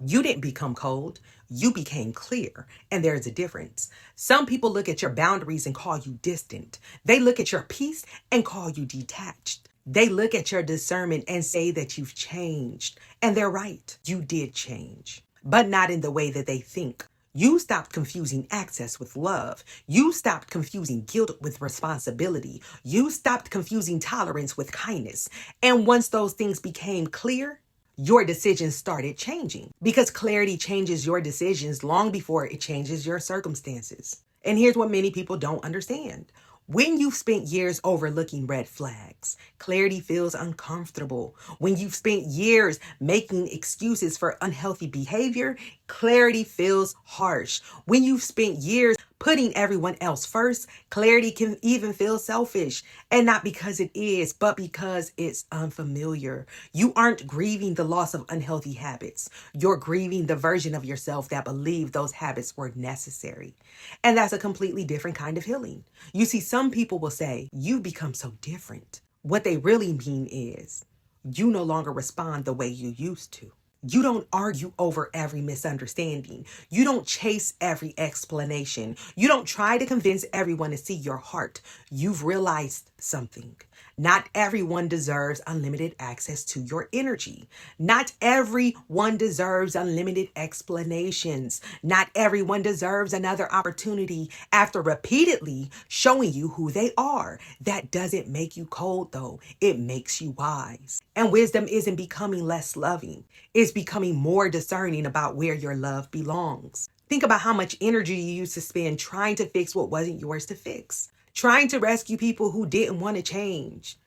You didn't become cold. You became clear. And there's a difference. Some people look at your boundaries and call you distant. They look at your peace and call you detached. They look at your discernment and say that you've changed. And they're right. You did change, but not in the way that they think. You stopped confusing access with love. You stopped confusing guilt with responsibility. You stopped confusing tolerance with kindness. And once those things became clear, your decisions started changing, because clarity changes your decisions long before it changes your circumstances. And here's what many people don't understand. When you've spent years overlooking red flags, clarity feels uncomfortable. When you've spent years making excuses for unhealthy behavior, clarity feels harsh. When you've spent years putting everyone else first, clarity can even feel selfish. And not because it is, but because it's unfamiliar. You aren't grieving the loss of unhealthy habits. You're grieving the version of yourself that believed those habits were necessary. And that's a completely different kind of healing. You see, some people will say, "You've become so different." What they really mean is, you no longer respond the way you used to. You don't argue over every misunderstanding. You don't chase every explanation. You don't try to convince everyone to see your heart. You've realized something. Not everyone deserves unlimited access to your energy. Not everyone deserves unlimited explanations. Not everyone deserves another opportunity after repeatedly showing you who they are. That doesn't make you cold, though. It makes you wise. And wisdom isn't becoming less loving. It's becoming more discerning about where your love belongs. Think about how much energy you used to spend trying to fix what wasn't yours to fix. Trying to rescue people who didn't want to change.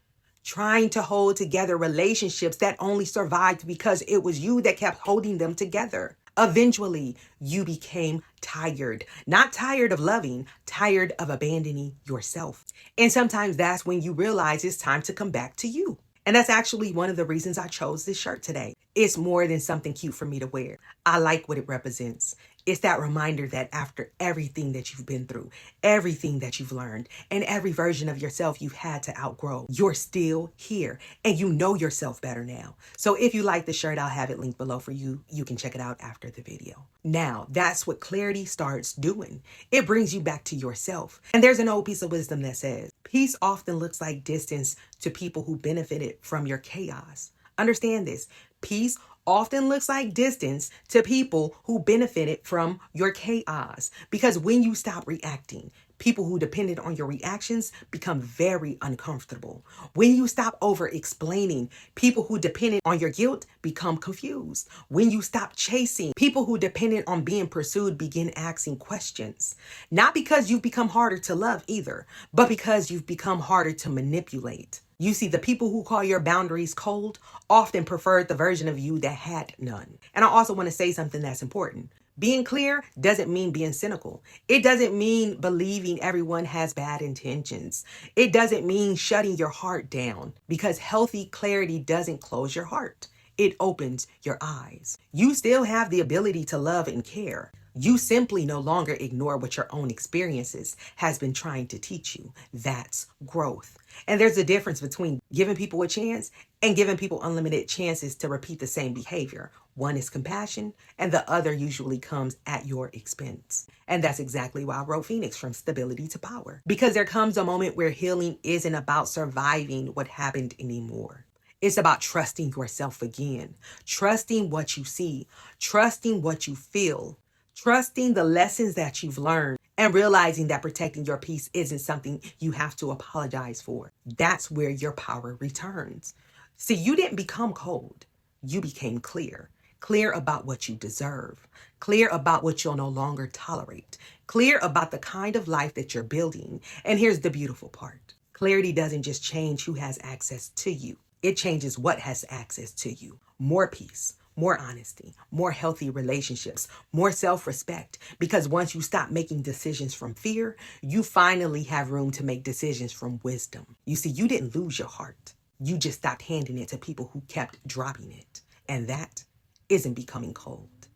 Trying to hold together relationships that only survived because it was you that kept holding them together. Eventually, you became tired. Not tired of loving, tired of abandoning yourself. And sometimes that's when you realize it's time to come back to you. And that's actually one of the reasons I chose this shirt today. It's more than something cute for me to wear. I like what it represents. It's that reminder that after everything that you've been through, everything that you've learned, and every version of yourself you've had to outgrow, you're still here and you know yourself better now. So if you like the shirt, I'll have it linked below for you. You can check it out after the video. Now, that's what clarity starts doing. It brings you back to yourself. And there's an old piece of wisdom that says, peace often looks like distance to people who benefited from your chaos. Understand this. Peace often looks like distance to people who benefited from your chaos. Because when you stop reacting, people who depended on your reactions become very uncomfortable. When you stop over explaining, people who depended on your guilt become confused. When you stop chasing, people who depended on being pursued begin asking questions. Not because you've become harder to love either, but because you've become harder to manipulate. You see, the people who call your boundaries cold often preferred the version of you that had none. And I also want to say something that's important. Being clear doesn't mean being cynical. It doesn't mean believing everyone has bad intentions. It doesn't mean shutting your heart down, because healthy clarity doesn't close your heart. It opens your eyes. You still have the ability to love and care. You simply no longer ignore what your own experiences has been trying to teach you. That's growth. And there's a difference between giving people a chance and giving people unlimited chances to repeat the same behavior. One is compassion, and the other usually comes at your expense. And that's exactly why I wrote Phoenix: From Stability to Power. Because there comes a moment where healing isn't about surviving what happened anymore. It's about trusting yourself again, trusting what you see, trusting what you feel, trusting the lessons that you've learned, and realizing that protecting your peace isn't something you have to apologize for. That's where your power returns. See, you didn't become cold. You became clear. Clear about what you deserve. Clear about what you'll no longer tolerate. Clear about the kind of life that you're building. And here's the beautiful part. Clarity doesn't just change who has access to you. It changes what has access to you. More peace, more honesty, more healthy relationships, more self-respect. Because once you stop making decisions from fear, you finally have room to make decisions from wisdom. You see, you didn't lose your heart. You just stopped handing it to people who kept dropping it. And that isn't becoming cold.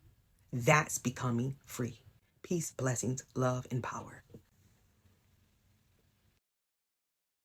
That's becoming free. Peace, blessings, love, and power.